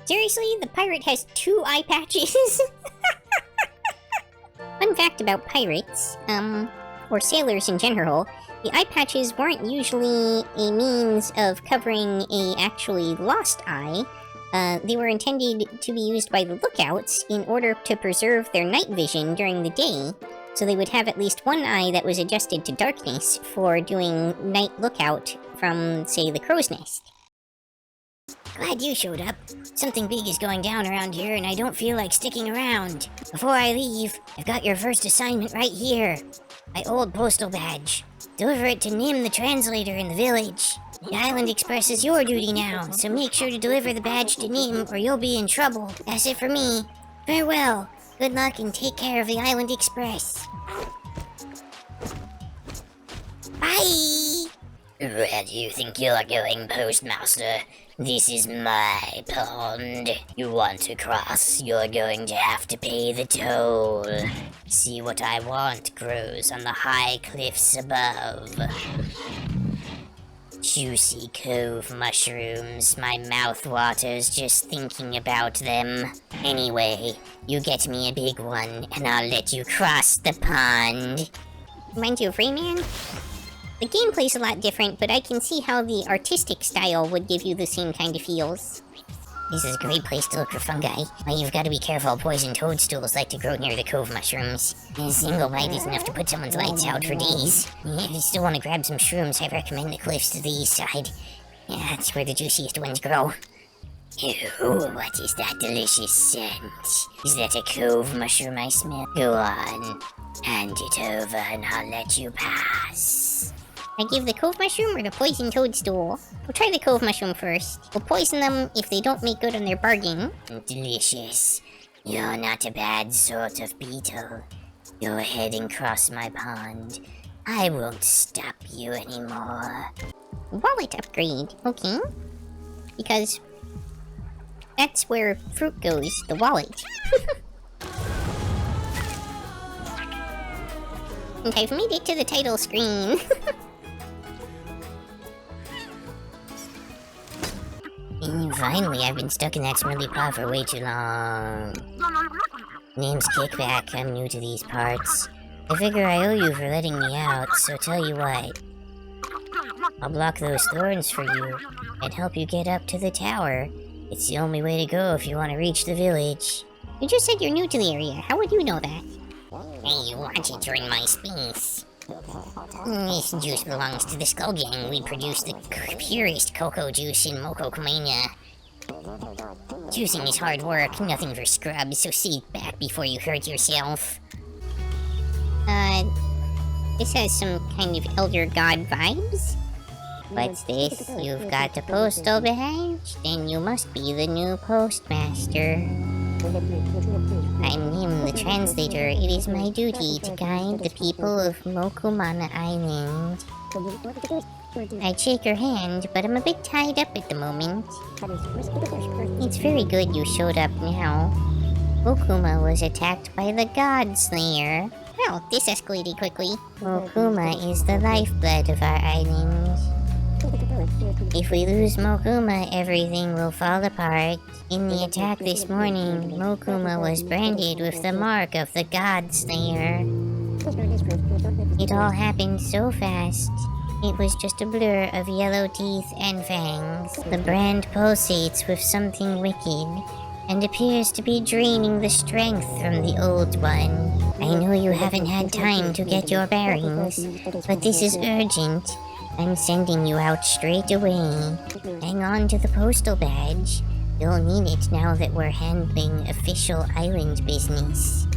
Seriously? The pirate has 2 eye patches? Fun fact about pirates, or sailors in general, the eye patches weren't usually a means of covering a actually lost eye. They were intended to be used by the lookouts in order to preserve their night vision during the day, so they would have at least one eye that was adjusted to darkness for doing night lookout from, say, the crow's nest. Glad you showed up. Something big is going down around here and I don't feel like sticking around. Before I leave, I've got your first assignment right here. My old postal badge. Deliver it to Nim the translator in the village. The Island Express is your duty now, so make sure to deliver the badge to Nim or you'll be in trouble. That's it for me. Farewell. Good luck and take care of the Island Express. Bye! Where do you think you're going, Postmaster? This is my pond. You want to cross, you're going to have to pay the toll. See what I want grows on the high cliffs above. Juicy cove mushrooms, my mouth waters just thinking about them. Anyway, you get me a big one, and I'll let you cross the pond. Reminds you of Rayman? The gameplay's a lot different, but I can see how the artistic style would give you the same kind of feels. This is a great place to look for fungi, but you've got to be careful. Poison toadstools like to grow near the cove mushrooms. A single bite is enough to put someone's lights out for days. If you still want to grab some shrooms, I recommend the cliffs to the east side. Yeah, that's where the juiciest ones grow. Ew, what is that delicious scent? Is that a cove mushroom I smell? Go on, hand it over and I'll let you pass. I give the cove mushroom or the poison toadstool? We'll try the cove mushroom first. We'll poison them if they don't make good on their bargain. Delicious. You're not a bad sort of beetle. Go ahead and cross my pond. I won't stop you anymore. Wallet upgrade, okay. Because that's where fruit goes, the wallet. And I've made it to the title screen. Finally, I've been stuck in that smelly pot for way too long. Name's Kickback, I'm new to these parts. I figure I owe you for letting me out, so tell you what. I'll block those thorns for you, and help you get up to the tower. It's the only way to go if you want to reach the village. You just said you're new to the area, how would you know that? Hey, watch it during my space. This juice belongs to the Skull Gang. We produce the purest cocoa juice in Mokokomania. Juicing is hard work, nothing for scrubs, so sit back before you hurt yourself. This has some kind of Elder God vibes. What's this? You've got the postal badge? Then you must be the new postmaster. I'm Nim, the translator. It is my duty to guide the people of Mokumana Island. I'd shake your hand, but I'm a bit tied up at the moment. It's very good you showed up now. Mokuma was attacked by the God Slayer. Well, this escalated quickly. Mokuma is the lifeblood of our island. If we lose Mokuma, everything will fall apart. In the attack this morning, Mokuma was branded with the mark of the God Slayer. It all happened so fast. It was just a blur of yellow teeth and fangs. The brand pulsates with something wicked, and appears to be draining the strength from the old one. I know you haven't had time to get your bearings, but this is urgent. I'm sending you out straight away. Hang on to the postal badge. You'll need it now that we're handling official island business.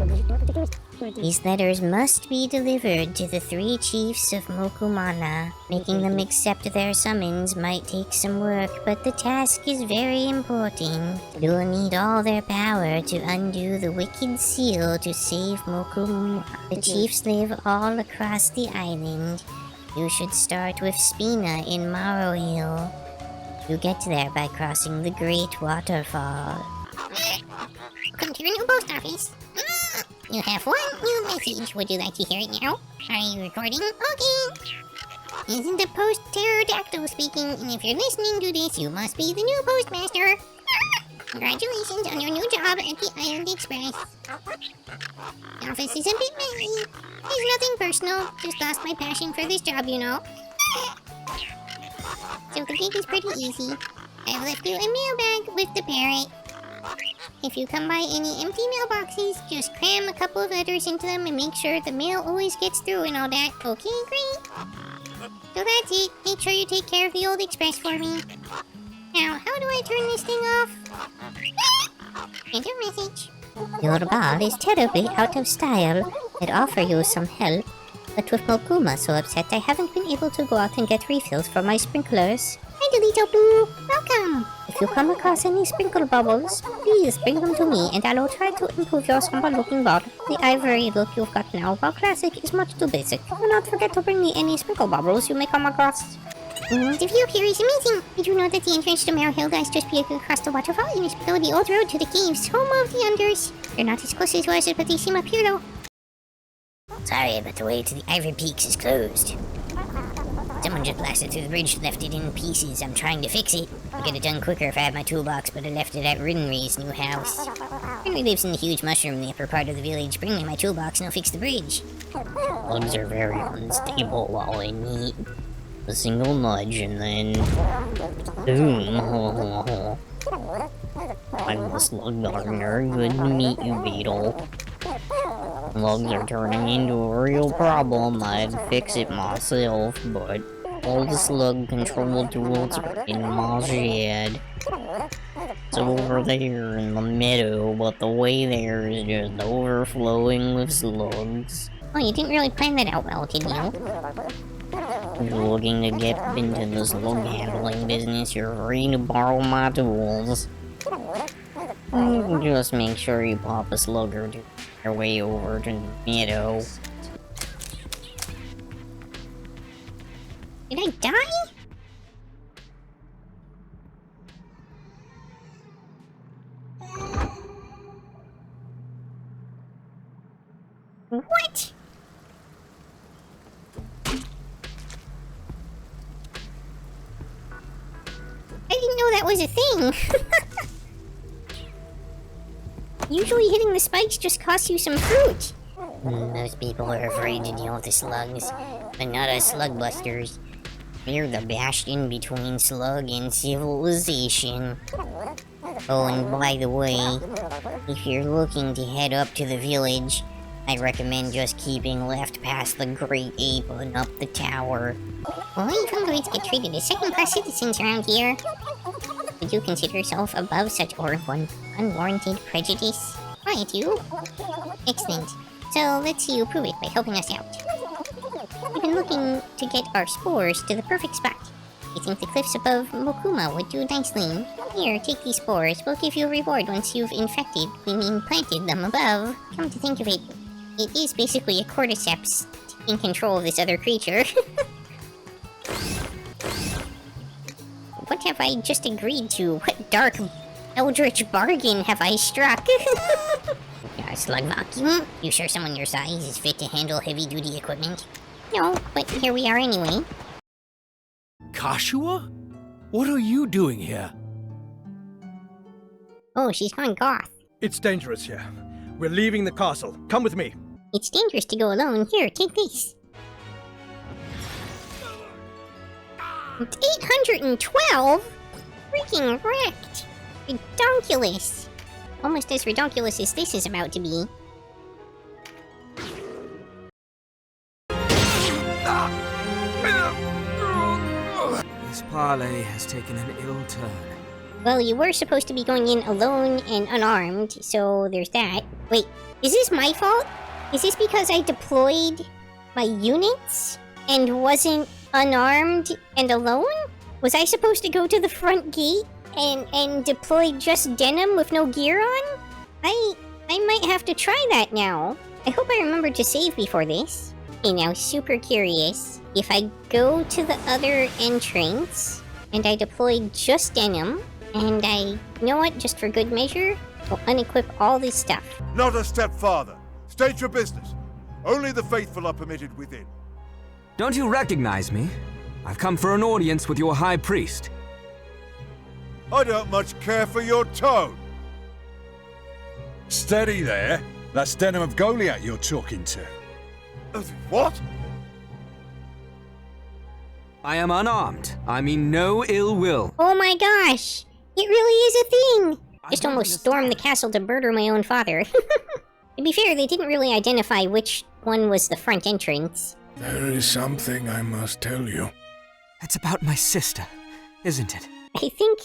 These letters must be delivered to the 3 chiefs of Mokumana. Making them accept their summons might take some work, but the task is very important. You'll need all their power to undo the wicked seal to save Mokumana. The chiefs live all across the island. You should start with Spina in Morrow. You get there by crossing the Great Waterfall. Welcome to your new post office. You have one new message. Would you like to hear it now? Are you recording? Okay. Isn't the post pterodactyl speaking? And if you're listening to this, you must be the new postmaster. Congratulations on your new job at the Island Express. The office is a bit messy. There's nothing personal, just lost my passion for this job, you know. So the gig is pretty easy. I've left you a mailbag with the parrot. If you come by any empty mailboxes, just cram a couple of letters into them and make sure the mail always gets through and all that. Okay, great. So that's it. Make sure you take care of the old express for me. Now, how do I turn this thing off? Enter message. Your bar is terribly out of style. I'd offer you some help, but with Mokuma so upset I haven't been able to go out and get refills for my sprinklers. Hi, Delito Blue. Welcome. If you come across any sprinkle bubbles, please bring them to me and I'll try to improve your somber-looking bar. The ivory look you've got now, while classic, is much too basic. Do not forget to bring me any sprinkle bubbles you may come across. The view here is amazing. Did you know that the entrance to Marahilda is just beyond across the waterfall and is below the old road to the caves, home of the Unders? They're not as close as yours, but they seem up here though. Sorry, but the way to the Ivory Peaks is closed. Someone just blasted through the bridge and left it in pieces. I'm trying to fix it. I'll get it done quicker if I have my toolbox, but I left it at Rinry's new house. Rinry lives in the huge mushroom in the upper part of the village. Bring me my toolbox and I'll fix the bridge. Bugs are very unstable while they meet. A single nudge and then... Boom. I'm the slug gardener. Good to meet you, Beetle. Slugs are turning into a real problem. I'd fix it myself, but all the slug control tools are in my shed. It's over there in the meadow, but the way there is just overflowing with slugs. Oh, you didn't really plan that out well, did you? If you're looking to get into the slug handling business, you're free to borrow my tools. Just make sure you pop a slugger to your way over to the meadow. Did I die? What? I didn't know that was a thing. Usually hitting the spikes just costs you some fruit. Most people are afraid to deal with the slugs, but not us slug busters. We're the bastion between slug and civilization. Oh, and by the way, if you're looking to head up to the village, I recommend just keeping left past the Great Ape and up the tower. Well, you humanoids get treated as second-class citizens around here. Would you consider yourself above such unwarranted prejudice? Right, you? Excellent. So let's see you prove it by helping us out. We've been looking to get our spores to the perfect spot. We think the cliffs above Mokuma would do nicely. Here, take these spores. We'll give you a reward once you've planted them above. Come to think of it, it is basically a cordyceps taking control of this other creature. What have I just agreed to? What dark, eldritch bargain have I struck? Slug vacuum? You sure someone your size is fit to handle heavy-duty equipment? No, but here we are anyway. Kashua? What are you doing here? Oh, she's gone goth. It's dangerous here. We're leaving the castle. Come with me. It's dangerous to go alone. Here, take this. It's 812? Freaking wrecked. Redonkulous. Almost as redonkulous as this is about to be. This parley has taken an ill turn. Well, you were supposed to be going in alone and unarmed, so there's that. Wait, is this my fault? Is this because I deployed my units and wasn't unarmed and alone? Was I supposed to go to the front gate and deploy just denim with no gear on? I might have to try that now. I hope I remembered to save before this. Okay, now super curious. If I go to the other entrance and I deploy just denim, and you know what, just for good measure, we'll unequip all this stuff. Not a step farther. State your business. Only the faithful are permitted within. Don't you recognize me? I've come for an audience with your high priest. I don't much care for your tone. Steady there. That's Denim of Goliath you're talking to. What? I am unarmed. I mean no ill will. Oh my gosh! It really is a thing! I Just don't almost stormed the castle to murder my own father. To be fair, they didn't really identify which one was the front entrance. There is something I must tell you. It's about my sister, isn't it? I think,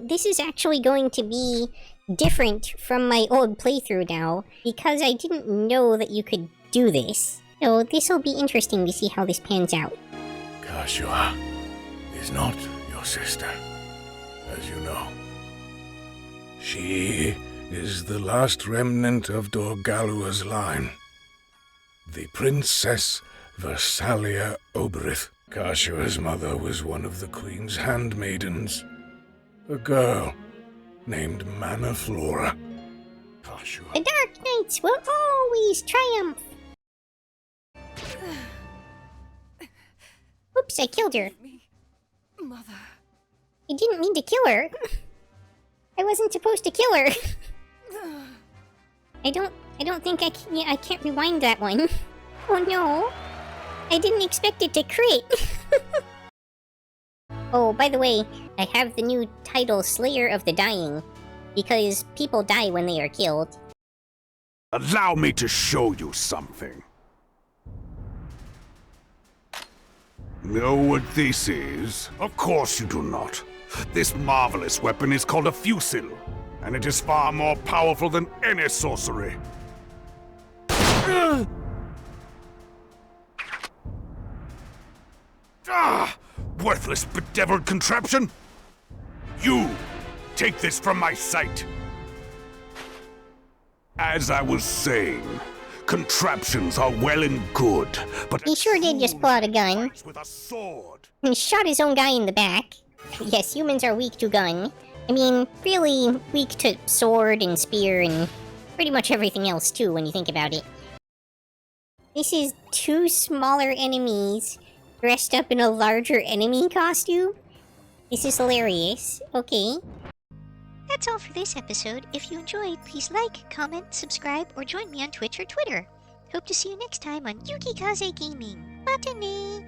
this is actually going to be different from my old playthrough now, because I didn't know that you could do this. So this'll be interesting to see how this pans out. Kashua is not your sister, as you know. She is the last remnant of Dorgalua's line. The Princess Versalia Oberith. Kashua's mother was one of the Queen's handmaidens. A girl named Manaflora. Kashua. The Dark Knights will always triumph! Oops, I killed her. Mother. I didn't mean to kill her. I wasn't supposed to kill her. I don't think I can, I can't rewind that one. Oh no. I didn't expect it to crit. Oh, by the way, I have the new title Slayer of the Dying, because people die when they are killed. Allow me to show you something. Know what this is? Of course you do not. This marvelous weapon is called a fusil, and it is far more powerful than any sorcery. Worthless, bedeviled contraption! You! Take this from my sight! As I was saying, contraptions are well and good, but He sure did just pull out a gun with a sword. and shot his own guy in the back. Yes, humans are weak to gun. I mean, really weak to sword and spear and pretty much everything else too when you think about it. This is two smaller enemies dressed up in a larger enemy costume? This is hilarious. Okay. That's all for this episode. If you enjoyed, please like, comment, subscribe, or join me on Twitch or Twitter. Hope to see you next time on Yukikaze Gaming. Botany!